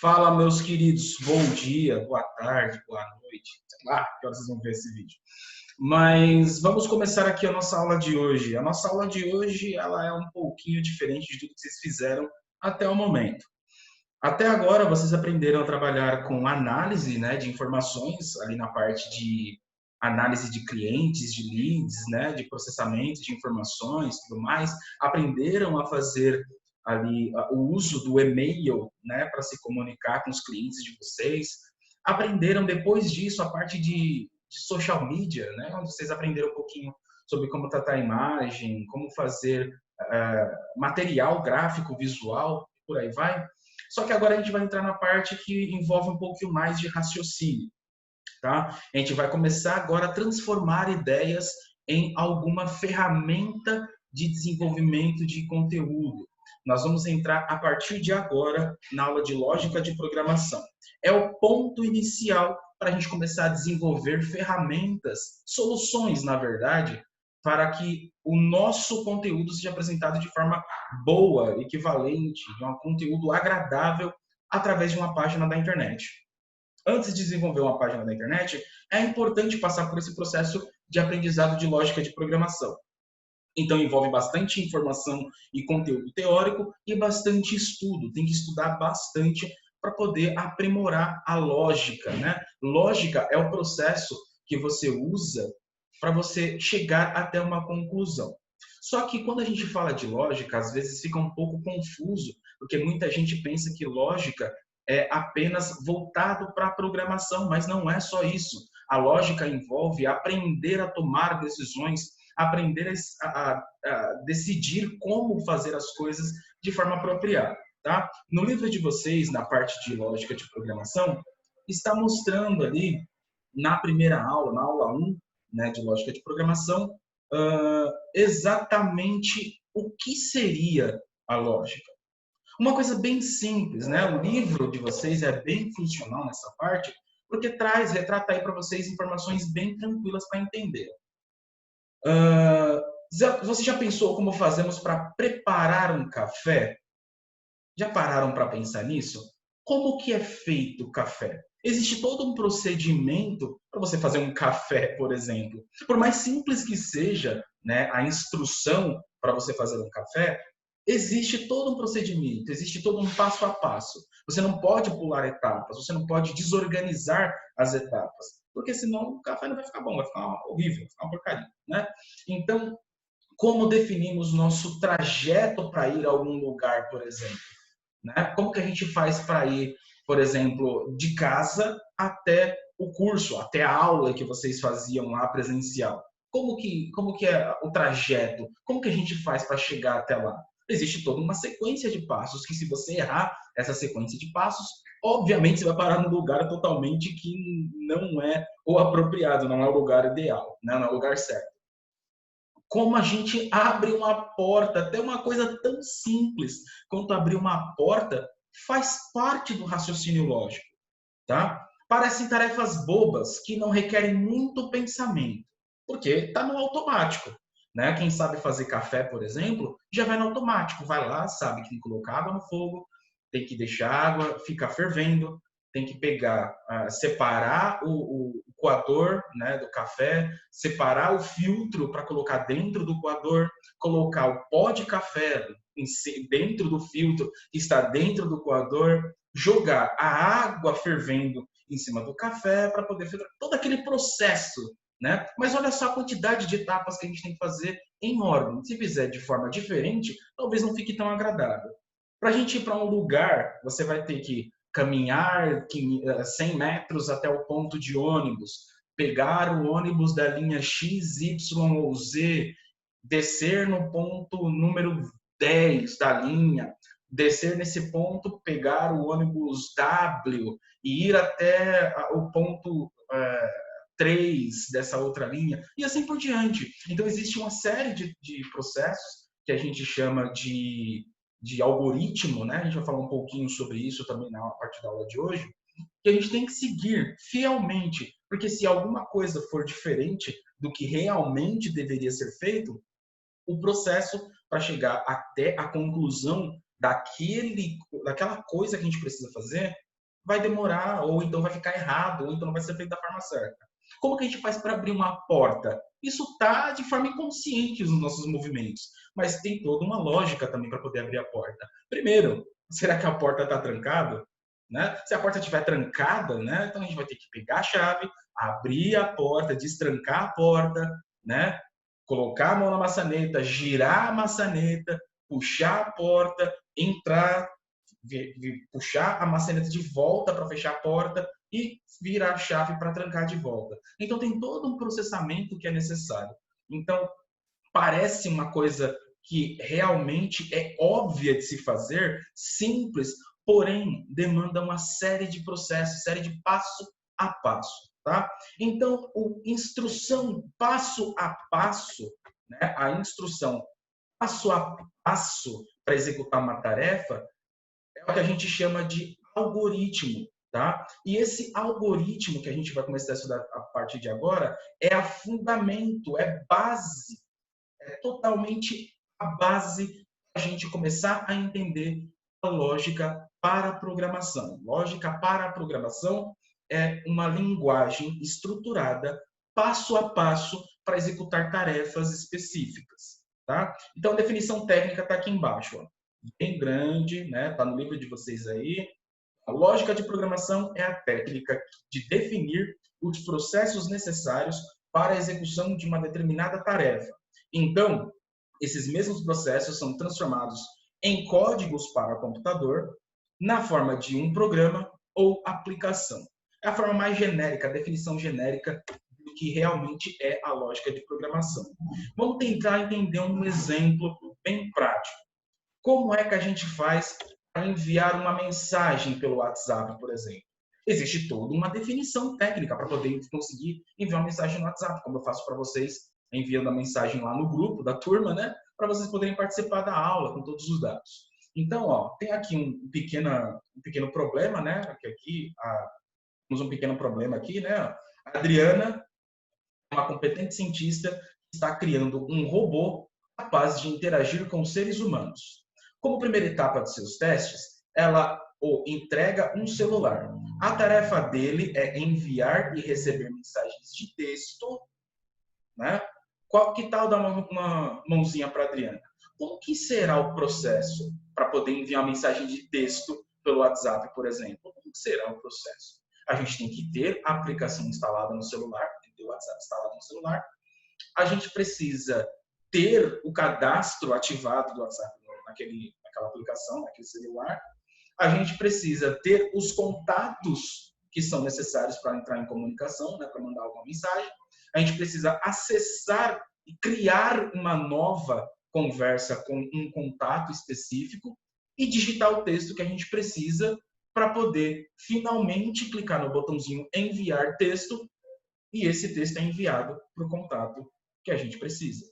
Fala, meus queridos, bom dia, boa tarde, boa noite, sei lá, que horas vocês vão ver esse vídeo. Mas vamos começar aqui a nossa aula de hoje. A nossa aula de hoje, ela é um pouquinho diferente de tudo que vocês fizeram até o momento. Até agora, vocês aprenderam a trabalhar com análise, né, de informações, ali na parte de análise de clientes, de leads, né, de processamento de informações, tudo mais. Aprenderam a fazer ali o uso do e-mail, né, para se comunicar com os clientes de vocês. Aprenderam depois disso a parte de social media, né, onde vocês aprenderam um pouquinho sobre como tratar a imagem, como fazer material gráfico, visual, por aí vai. Só que agora a gente vai entrar na parte que envolve um pouquinho mais de raciocínio, tá? A gente vai começar agora a transformar ideias em alguma ferramenta de desenvolvimento de conteúdo. Nós vamos entrar a partir de agora na aula de lógica de programação. É o ponto inicial para a gente começar a desenvolver ferramentas, soluções, na verdade, para que o nosso conteúdo seja apresentado de forma boa, equivalente, de um conteúdo agradável através de uma página da internet. Antes de desenvolver uma página da internet, é importante passar por esse processo de aprendizado de lógica de programação. Então, envolve bastante informação e conteúdo teórico e bastante estudo. Tem que estudar bastante para poder aprimorar a lógica, né? Lógica é o processo que você usa para você chegar até uma conclusão. Só que quando a gente fala de lógica, às vezes fica um pouco confuso, porque muita gente pensa que lógica é apenas voltado para a programação, mas não é só isso. A lógica envolve aprender a tomar decisões, aprender a decidir como fazer as coisas de forma apropriada. Tá? No livro de vocês, na parte de lógica de programação, está mostrando ali, na primeira aula, na aula 1, né, de lógica de programação, exatamente o que seria a lógica. Uma coisa bem simples, né? O livro de vocês é bem funcional nessa parte, porque retrata aí para vocês informações bem tranquilas para entender. Você já pensou como fazemos para preparar um café? Já pararam para pensar nisso? Como que é feito o café? Existe todo um procedimento para você fazer um café, por exemplo. Por mais simples que seja, né, a instrução para você fazer um café, existe todo um procedimento, existe todo um passo a passo. Você não pode pular etapas, você não pode desorganizar as etapas, porque senão o café não vai ficar bom, vai ficar horrível, vai ficar uma porcaria, né? Então, como definimos nosso trajeto para ir a algum lugar, por exemplo? Né? Como que a gente faz para ir, por exemplo, de casa até o curso, até a aula que vocês faziam lá presencial? Como que é o trajeto? Como que a gente faz para chegar até lá? Existe toda uma sequência de passos que, se você errar essa sequência de passos, obviamente você vai parar num lugar totalmente que não é o apropriado, não é o lugar ideal, né? Não é o lugar certo. Como a gente abre uma porta, até uma coisa tão simples quanto abrir uma porta, faz parte do raciocínio lógico, tá? Parecem tarefas bobas que não requerem muito pensamento, porque está no automático, né? Quem sabe fazer café, por exemplo, já vai no automático, vai lá, sabe que tem que colocar água no fogo, tem que deixar a água ficar fervendo, tem que pegar, separar o coador, né, do café, separar o filtro para colocar dentro do coador, colocar o pó de café dentro do filtro que está dentro do coador, jogar a água fervendo em cima do café para poder filtrar todo aquele processo, né? Mas olha só a quantidade de etapas que a gente tem que fazer em ordem. Se fizer de forma diferente, talvez não fique tão agradável. Para a gente ir para um lugar, você vai ter que caminhar 100 metros até o ponto de ônibus, pegar o ônibus da linha X, Y ou Z, descer no ponto número 10 da linha, descer nesse ponto, pegar o ônibus W e ir até o ponto 3 dessa outra linha, e assim por diante. Então, existe uma série de processos que a gente chama de algoritmo, né? A gente vai falar um pouquinho sobre isso também na parte da aula de hoje, que a gente tem que seguir fielmente, porque se alguma coisa for diferente do que realmente deveria ser feito, o processo para chegar até a conclusão daquela coisa que a gente precisa fazer vai demorar, ou então vai ficar errado, ou então não vai ser feito da forma certa. Como que a gente faz para abrir uma porta? Isso está de forma inconsciente nos nossos movimentos, mas tem toda uma lógica também para poder abrir a porta. Primeiro, será que a porta está trancada? Né? Se a porta estiver trancada, né, então a gente vai ter que pegar a chave, abrir a porta, destrancar a porta, né, colocar a mão na maçaneta, girar a maçaneta, puxar a porta, entrar, puxar a maçaneta de volta para fechar a porta e virar a chave para trancar de volta. Então tem todo um processamento que é necessário. Então parece uma coisa que realmente é óbvia de se fazer, simples, porém demanda uma série de processos, série de passo a passo, tá? Então, instrução passo a passo, né? A instrução passo a passo para executar uma tarefa é o que a gente chama de algoritmo, tá? E esse algoritmo que a gente vai começar a estudar a partir de agora é a fundamento, é base, é totalmente a base para a gente começar a entender a lógica para a programação. Lógica para a programação é uma linguagem estruturada, passo a passo, para executar tarefas específicas. Tá? Então, a definição técnica está aqui embaixo. Ó. Bem grande, né? Está no livro de vocês aí. A lógica de programação é a técnica de definir os processos necessários para a execução de uma determinada tarefa. Então, esses mesmos processos são transformados em códigos para o computador na forma de um programa ou aplicação. É a forma mais genérica, a definição genérica do que realmente é a lógica de programação. Vamos tentar entender um exemplo bem prático. Como é que a gente faz para enviar uma mensagem pelo WhatsApp, por exemplo? Existe toda uma definição técnica para poder conseguir enviar uma mensagem no WhatsApp, como eu faço para vocês, enviando a mensagem lá no grupo da turma, né? Para vocês poderem participar da aula com todos os dados. Então, ó, tem aqui um pequeno problema, né? Temos um pequeno problema aqui, né? A Adriana, uma competente cientista, está criando um robô capaz de interagir com seres humanos. Como primeira etapa de seus testes, ela entrega um celular. A tarefa dele é enviar e receber mensagens de texto, né? Que tal dar uma mãozinha para a Adriana? Como que será o processo para poder enviar uma mensagem de texto pelo WhatsApp, por exemplo? Como que será o processo? A gente tem que ter a aplicação instalada no celular, tem que ter o WhatsApp instalado no celular. A gente precisa ter o cadastro ativado do WhatsApp naquela aplicação, naquele celular. A gente precisa ter os contatos que são necessários para entrar em comunicação, né, para mandar alguma mensagem. A gente precisa acessar e criar uma nova conversa com um contato específico e digitar o texto que a gente precisa para poder finalmente clicar no botãozinho enviar texto e esse texto é enviado para o contato que a gente precisa.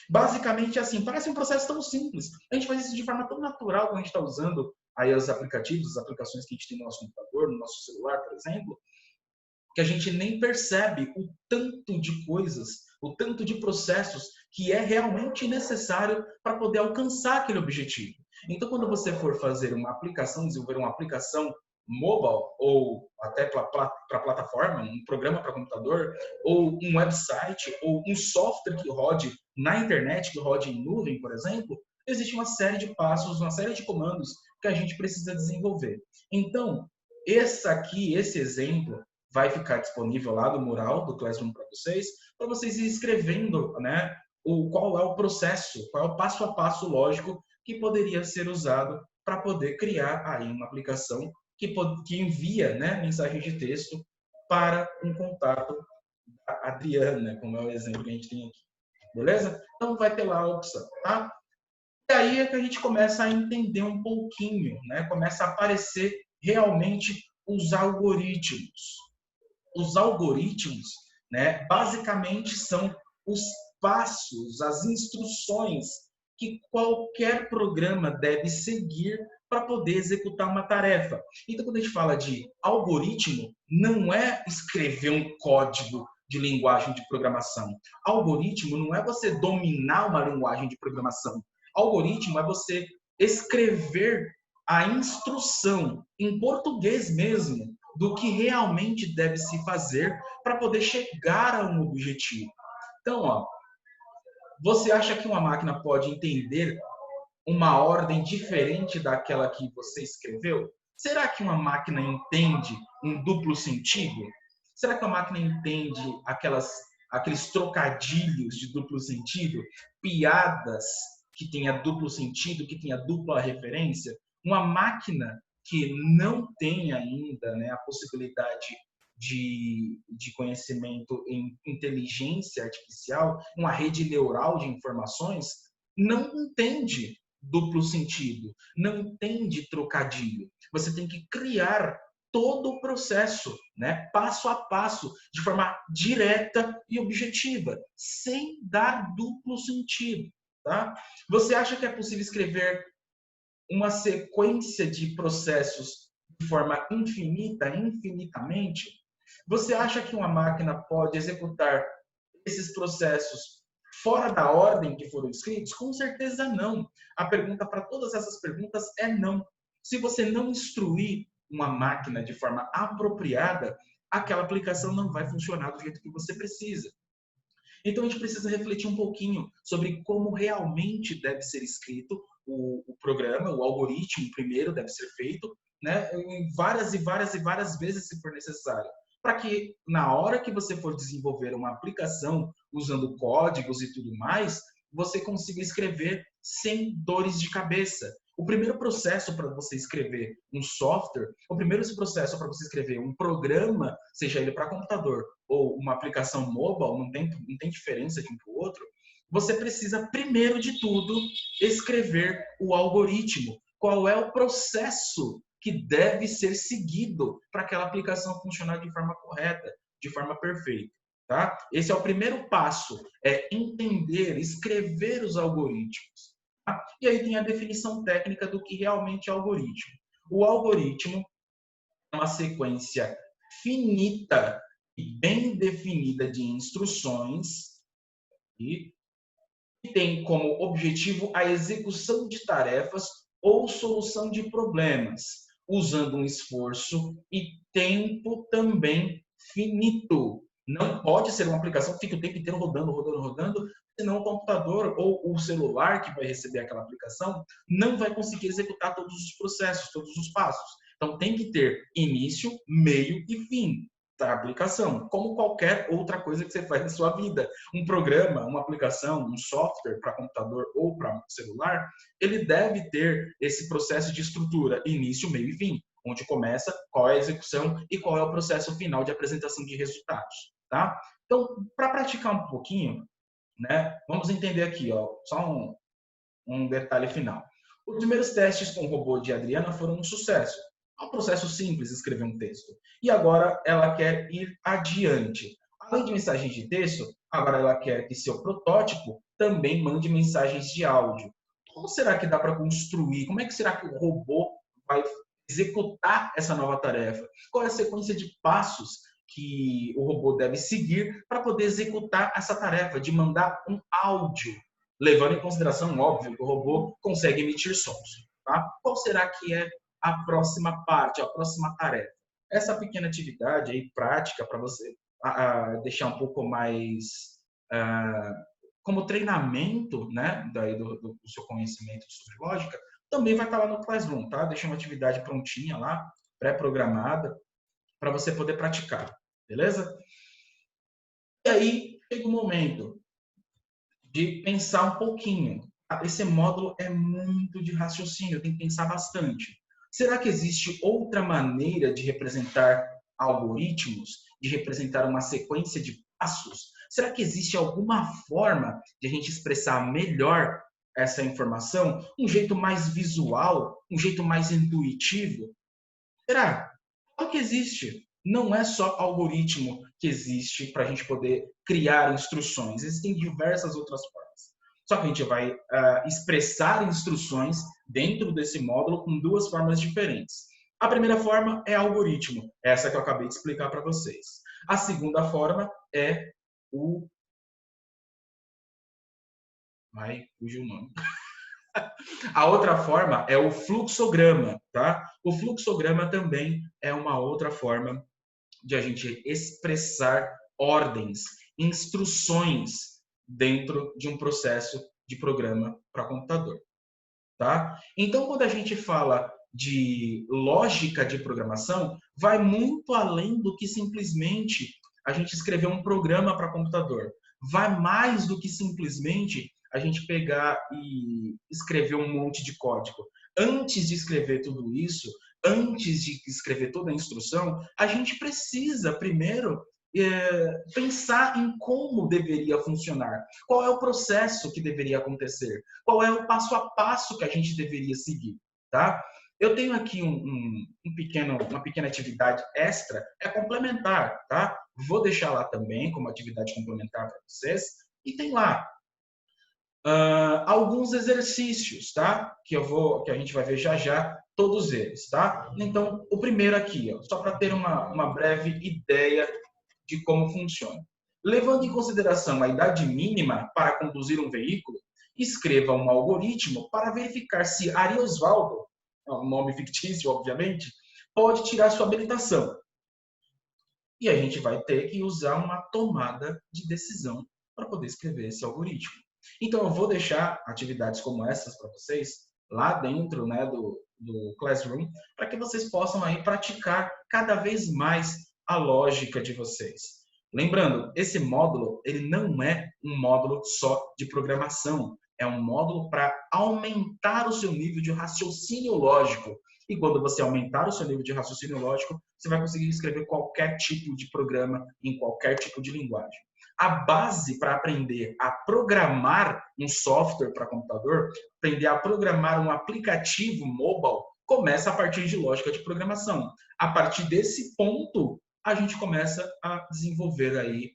Basicamente, assim, parece um processo tão simples. A gente faz isso de forma tão natural quando a gente está usando aí os aplicativos, as aplicações que a gente tem no nosso computador, no nosso celular, por exemplo, que a gente nem percebe o tanto de coisas, o tanto de processos que é realmente necessário para poder alcançar aquele objetivo. Então, quando você for fazer uma aplicação, desenvolver uma aplicação mobile ou até para plataforma, um programa para computador, ou um website, ou um software que rode na internet, que rode em nuvem, por exemplo, existe uma série de passos, uma série de comandos que a gente precisa desenvolver. Então, esse exemplo, vai ficar disponível lá no mural do Classroom para vocês ir escrevendo, né, qual é o processo, qual é o passo a passo lógico que poderia ser usado para poder criar aí uma aplicação que envia, né, mensagem de texto para um contato da Adriana, como é o exemplo que a gente tem aqui. Beleza? Então vai ter lá a opção, tá? E aí é que a gente começa a entender um pouquinho, né? Começa a aparecer realmente os algoritmos. Os algoritmos, né, basicamente são os passos, as instruções que qualquer programa deve seguir para poder executar uma tarefa. Então, quando a gente fala de algoritmo, não é escrever um código de linguagem de programação. Algoritmo não é você dominar uma linguagem de programação. Algoritmo é você escrever a instrução em português mesmo do que realmente deve se fazer para poder chegar a um objetivo. Então, ó, você acha que uma máquina pode entender uma ordem diferente daquela que você escreveu? Será que uma máquina entende um duplo sentido? Será que a máquina entende aqueles trocadilhos de duplo sentido? Piadas que tenha duplo sentido, que tenha dupla referência? Uma máquina que não tem ainda, né, a possibilidade de conhecimento em inteligência artificial, uma rede neural de informações, não entende duplo sentido, não entende trocadilho. Você tem que criar todo o processo, né, passo a passo, de forma direta e objetiva, sem dar duplo sentido, tá? Você acha que é possível escrever uma sequência de processos de forma infinita, infinitamente? Você acha que uma máquina pode executar esses processos fora da ordem que foram escritos? Com certeza não. A pergunta para todas essas perguntas é não. Se você não instruir uma máquina de forma apropriada, aquela aplicação não vai funcionar do jeito que você precisa. Então a gente precisa refletir um pouquinho sobre como realmente deve ser escrito o programa, o algoritmo primeiro deve ser feito, né, em várias e várias e várias vezes se for necessário, para que na hora que você for desenvolver uma aplicação usando códigos e tudo mais, você consiga escrever sem dores de cabeça. O primeiro processo para você escrever um software, o primeiro processo para você escrever um programa, seja ele para computador ou uma aplicação mobile, não tem diferença de um para o outro, você precisa, primeiro de tudo, escrever o algoritmo. Qual é o processo que deve ser seguido para aquela aplicação funcionar de forma correta, de forma perfeita. Tá? Esse é o primeiro passo, é entender, escrever os algoritmos. Tá? E aí tem a definição técnica do que realmente é algoritmo. O algoritmo é uma sequência finita e bem definida de instruções e tem como objetivo a execução de tarefas ou solução de problemas, usando um esforço e tempo também finito. Não pode ser uma aplicação que fique o tempo inteiro rodando, rodando, rodando, senão o computador ou o celular que vai receber aquela aplicação não vai conseguir executar todos os processos, todos os passos. Então tem que ter início, meio e fim da aplicação, como qualquer outra coisa que você faz na sua vida. Um programa, uma aplicação, um software para computador ou para celular, ele deve ter esse processo de estrutura, início, meio e fim, onde começa, qual é a execução e qual é o processo final de apresentação de resultados, tá? Então, para praticar um pouquinho, né, vamos entender aqui, ó, só um detalhe final. Os primeiros testes com o robô de Adriana foram um sucesso. É um processo simples escrever um texto. E agora ela quer ir adiante. Além de mensagens de texto, agora ela quer que seu protótipo também mande mensagens de áudio. Como será que dá para construir? Como é que será que o robô vai executar essa nova tarefa? Qual é a sequência de passos que o robô deve seguir para poder executar essa tarefa de mandar um áudio, levando em consideração, óbvio, que o robô consegue emitir sons. Tá? Qual será que é a próxima parte, a próxima tarefa? Essa pequena atividade aí, prática, para você deixar um pouco mais como treinamento, né, do seu conhecimento sobre lógica, também vai estar lá no Classroom, tá? Deixa uma atividade prontinha lá, pré-programada, para você poder praticar, beleza? E aí chega o momento de pensar um pouquinho. Esse módulo é muito de raciocínio, tem que pensar bastante. Será que existe outra maneira de representar algoritmos, de representar uma sequência de passos? Será que existe alguma forma de a gente expressar melhor essa informação? Um jeito mais visual, um jeito mais intuitivo? Será? Claro que existe. Não é só algoritmo que existe para a gente poder criar instruções. Existem diversas outras formas. Só que a gente vai expressar instruções dentro desse módulo com duas formas diferentes. A primeira forma é algoritmo, essa que eu acabei de explicar para vocês. A segunda forma é o... Ai, fugiu o nome. A outra forma é o fluxograma, tá? O fluxograma também é uma outra forma de a gente expressar ordens, instruções dentro de um processo de programa para computador, tá? Então, quando a gente fala de lógica de programação, vai muito além do que simplesmente a gente escrever um programa para computador. Vai mais do que simplesmente a gente pegar e escrever um monte de código. Antes de escrever tudo isso, antes de escrever toda a instrução, a gente precisa primeiro pensar em como deveria funcionar, qual é o processo que deveria acontecer, qual é o passo a passo que a gente deveria seguir, tá? Eu tenho aqui uma pequena atividade extra, é complementar, tá? Vou deixar lá também como atividade complementar para vocês. E tem lá alguns exercícios, tá? Que a gente vai ver já já todos eles, tá? Então, o primeiro aqui, ó, só para ter uma breve ideia de como funciona. Levando em consideração a idade mínima para conduzir um veículo, escreva um algoritmo para verificar se Ari Osvaldo, um nome fictício, obviamente, pode tirar sua habilitação. E a gente vai ter que usar uma tomada de decisão para poder escrever esse algoritmo. Então, eu vou deixar atividades como essas para vocês lá dentro, né, do Classroom, para que vocês possam aí praticar cada vez mais a lógica de vocês. Lembrando, esse módulo ele não é um módulo só de programação, é um módulo para aumentar o seu nível de raciocínio lógico. E quando você aumentar o seu nível de raciocínio lógico, você vai conseguir escrever qualquer tipo de programa em qualquer tipo de linguagem. A base para aprender a programar um software para computador, aprender a programar um aplicativo mobile, começa a partir de lógica de programação. A partir desse ponto, a gente começa a desenvolver aí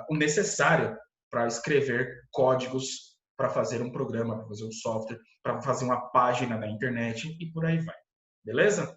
o necessário para escrever códigos para fazer um programa, para fazer um software, para fazer uma página da internet e por aí vai. Beleza?